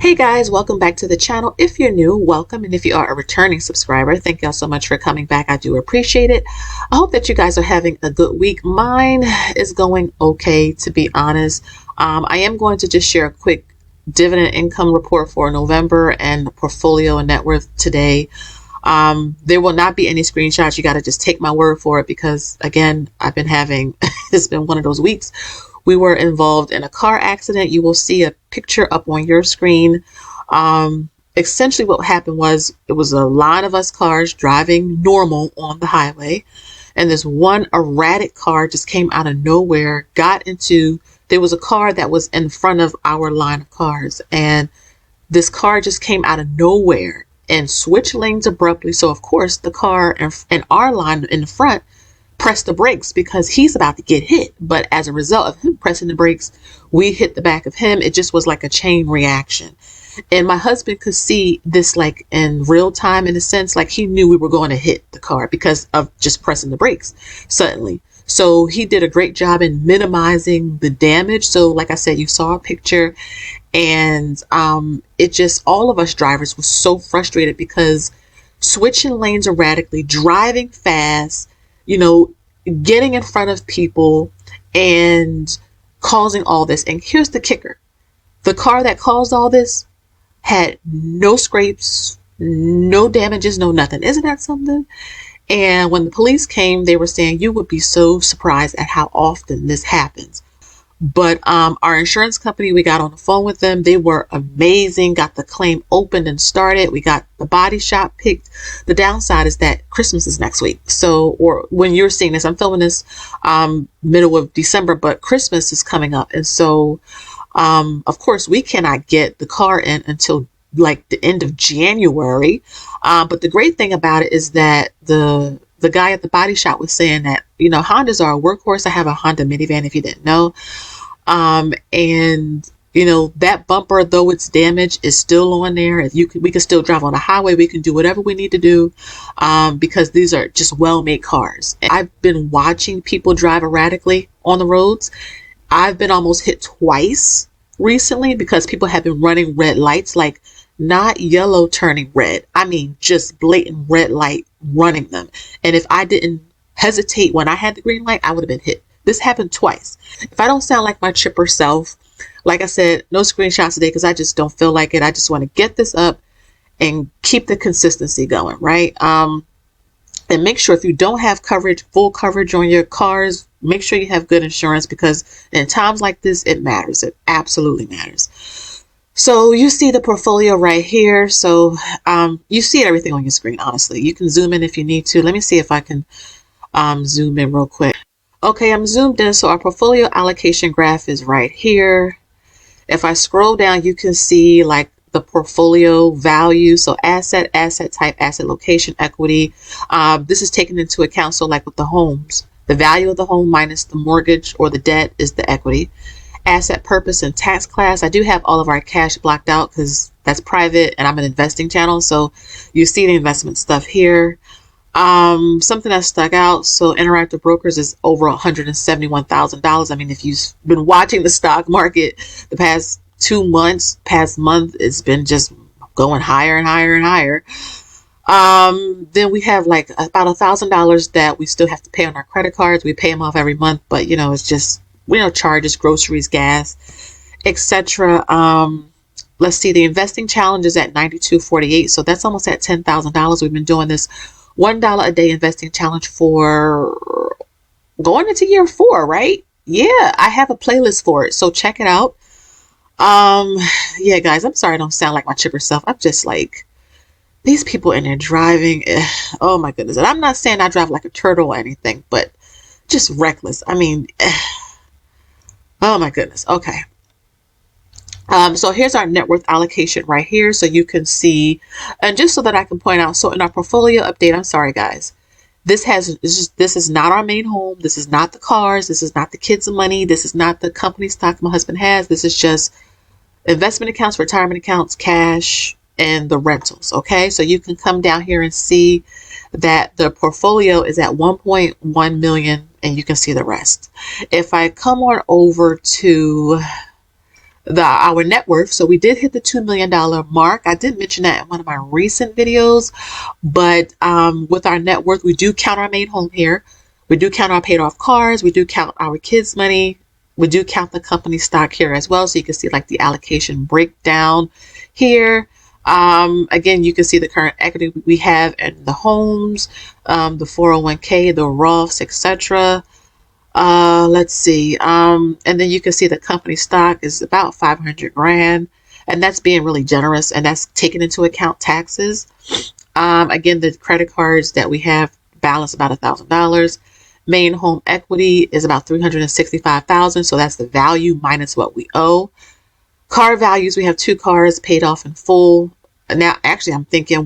Hey guys, welcome back to the channel. If you're new, welcome. And if you are a returning subscriber, thank y'all so much for coming back. I do appreciate it. I hope that you guys are having a good week. Mine is going okay, to be honest. I am going to just share a quick dividend income report for November and portfolio and net worth today. There will not be any screenshots. You got to just take my word for it because, again, I've been having, it's been one of those weeks. We were involved in a car accident. You will see a picture up on your screen. Essentially what happened was it was a line of us cars driving normal on the highway. And this one erratic car just came out of nowhere, there was a car that was in front of our line of cars. And this car just came out of nowhere and switched lanes abruptly. So of course the car in our line in the front pressed the brakes because he's about to get hit. But as a result of him pressing the brakes, we hit the back of him. It just was like a chain reaction. And my husband could see this like in real time, in a sense, like he knew we were going to hit the car because of just pressing the brakes suddenly. So he did a great job in minimizing the damage. So like I said, you saw a picture, and it just, all of us drivers were so frustrated because switching lanes erratically, driving fast, getting in front of people and causing all this. And here's the kicker. The car that caused all this had no scrapes, no damages, no nothing. Isn't that something? And when the police came, they were saying you would be so surprised at how often this happens. But our insurance company, we got on the phone with them. They were amazing, got the claim opened and started. We got the body shop picked. The downside is that Christmas is next week. So, or when you're seeing this, I'm filming this middle of December, but Christmas is coming up. And so, of course, we cannot get the car in until like the end of January. But the great thing about it is that the guy at the body shop was saying that, Hondas are a workhorse. I have a Honda minivan, if you didn't know. And that bumper, though it's damaged, is still on there. We can still drive on the highway. We can do whatever we need to do, because these are just well-made cars. And I've been watching people drive erratically on the roads. I've been almost hit twice recently because people have been running red lights, like not yellow turning red. I mean, just blatant red light running them. And if I didn't hesitate when I had the green light, I would have been hit. This happened twice. If I don't sound like my chipper self, like I said, no screenshots today because I just don't feel like it. I just want to get this up and keep the consistency going, right? And make sure if you don't have coverage, full coverage on your cars, make sure you have good insurance because in times like this, it matters. It absolutely matters. So you see the portfolio right here. So you see everything on your screen, honestly. You can zoom in if you need to. Let me see if I can zoom in real quick. Okay, I'm zoomed in. So our portfolio allocation graph is right here. If I scroll down, you can see like the portfolio value. So asset type, asset location, equity. This is taken into account. So like with the homes, the value of the home minus the mortgage or the debt is the equity. Asset purpose and tax class. I do have all of our cash blocked out because that's private and I'm an investing channel. So you see the investment stuff here. Something that stuck out. So Interactive Brokers is over $171,000. I mean, if you've been watching the stock market the past 2 months, past month, it's been just going higher and higher and higher. Then we have like about $1,000 that we still have to pay on our credit cards. We pay them off every month, but it's just, charges, groceries, gas, etc. Let's see, the investing challenge is at $92.48. So that's almost at $10,000. We've been doing this $1 a day investing challenge for going into year 4, right? Yeah, I have a playlist for it. So check it out. Yeah, guys, I'm sorry I don't sound like my chipper self. I'm just like, these people in there driving. Oh my goodness. And I'm not saying I drive like a turtle or anything, but just reckless. I mean, oh my goodness. Okay. So here's our net worth allocation right here. So you can see, and just so that I can point out, so in our portfolio update, I'm sorry guys, this is not our main home. This is not the cars. This is not the kids' money. This is not the company stock my husband has. This is just investment accounts, retirement accounts, cash, and the rentals. Okay. So you can come down here and see that the portfolio is at 1.1 million and you can see the rest. If I come on over to our net worth. So we did hit the $2 million mark. I did mention that in one of my recent videos, but with our net worth, we do count our main home here. We do count our paid off cars. We do count our kids' money. We do count the company stock here as well. So you can see like the allocation breakdown here. Again, you can see the current equity we have in the homes, the 401k, the Roths, etc. Let's see. And then you can see the company stock is about 500 grand, and that's being really generous, and that's taking into account taxes. Again, the credit cards that we have balance about $1,000. Main home equity is about $365,000. So that's the value minus what we owe. Car values, we have 2 cars paid off in full. Now, actually, I'm thinking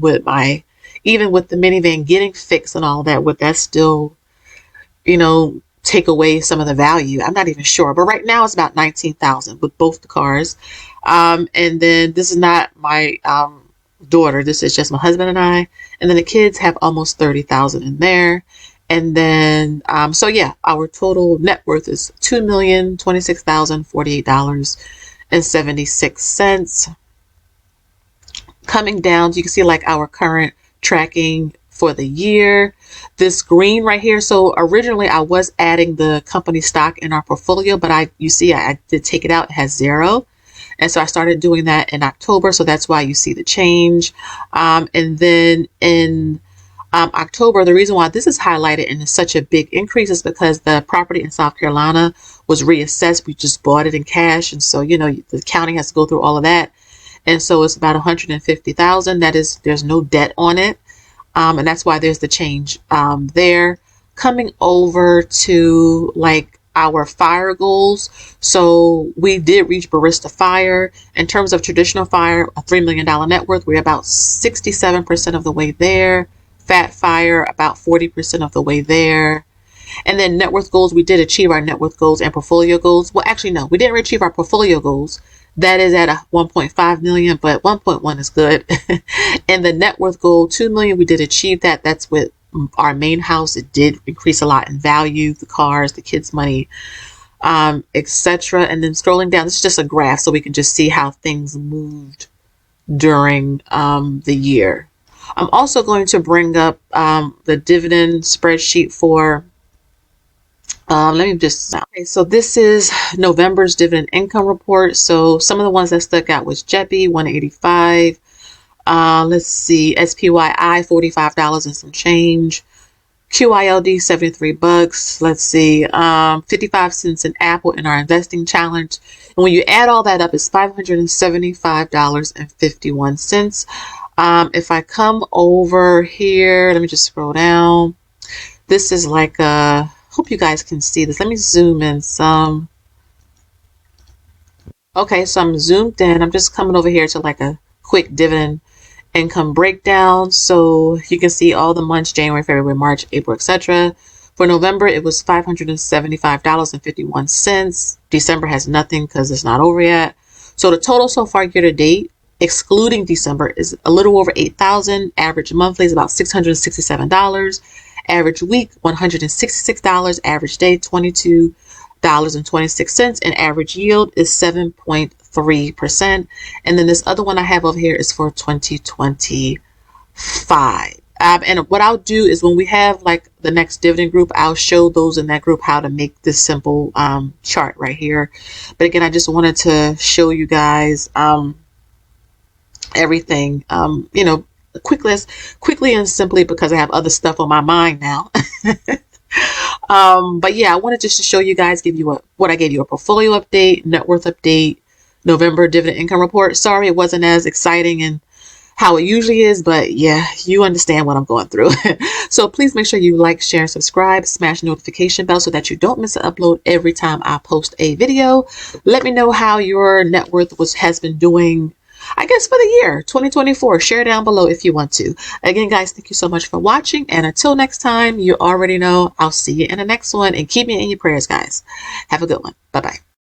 even with the minivan getting fixed and all that, would that still, take away some of the value? I'm not even sure, but right now it's about $19,000 with both the cars. And then this is not my daughter. This is just my husband and I. And then the kids have almost $30,000 in there. And then, so yeah, our total net worth is $2,026,048.76. Coming down, you can see like our current tracking for the year. This green right here. So originally I was adding the company stock in our portfolio, but you see I did take it out. It has 0. And so I started doing that in October. So that's why you see the change. And then in October, the reason why this is highlighted and is such a big increase is because the property in South Carolina was reassessed. We just bought it in cash. And so, the county has to go through all of that. And so it's about $150,000. That is, there's no debt on it. And that's why there's the change there. Coming over to like our fire goals. So we did reach Barista Fire. In terms of traditional fire, a $3 million net worth, we're about 67% of the way there. Fat Fire, about 40% of the way there. And then net worth goals, we did achieve our net worth goals and portfolio goals. Well, actually, no, we didn't achieve our portfolio goals. That is at a 1.5 million, but 1.1 is good. And the net worth goal, 2 million, we did achieve that. That's with our main house. It did increase a lot in value, the cars, the kids' money, etc. And then scrolling down, this is just a graph so we can just see how things moved during the year. I'm also going to bring up the dividend spreadsheet for, okay, so this is November's dividend income report. So some of the ones that stuck out was JEPI, 185. Let's see, SPYI, $45 and some change. QILD, 73 bucks. Let's see, 55 cents in Apple in our investing challenge. And when you add all that up, it's $575.51. If I come over here, let me just scroll down. This is like hope you guys can see this. Let me zoom in some. Okay, so I'm zoomed in. I'm just coming over here to like a quick dividend income breakdown. So you can see all the months, January, February, March, April, etc. For November, it was $575.51. December has nothing because it's not over yet. So the total so far year to date, excluding December, is a little over 8,000. Average monthly is about $667. Average week, $166. Average day, $22.26. And average yield is 7.3%. And then this other one I have over here is for 2025. And what I'll do is when we have like the next dividend group, I'll show those in that group how to make this simple chart right here. But again, I just wanted to show you guys everything, quickly and simply because I have other stuff on my mind now. But yeah, I wanted just to show you guys, give you what I gave you, a portfolio update, net worth update, November dividend income report. Sorry, it wasn't as exciting and how it usually is, but yeah, you understand what I'm going through. So please make sure you like, share, and subscribe, smash the notification bell so that you don't miss an upload every time I post a video. Let me know how your net worth has been doing, I guess, for the year 2024. Share down below if you want to. Again, guys, thank you so much for watching. And until next time, you already know, I'll see you in the next one. And keep me in your prayers, guys. Have a good one. Bye-bye.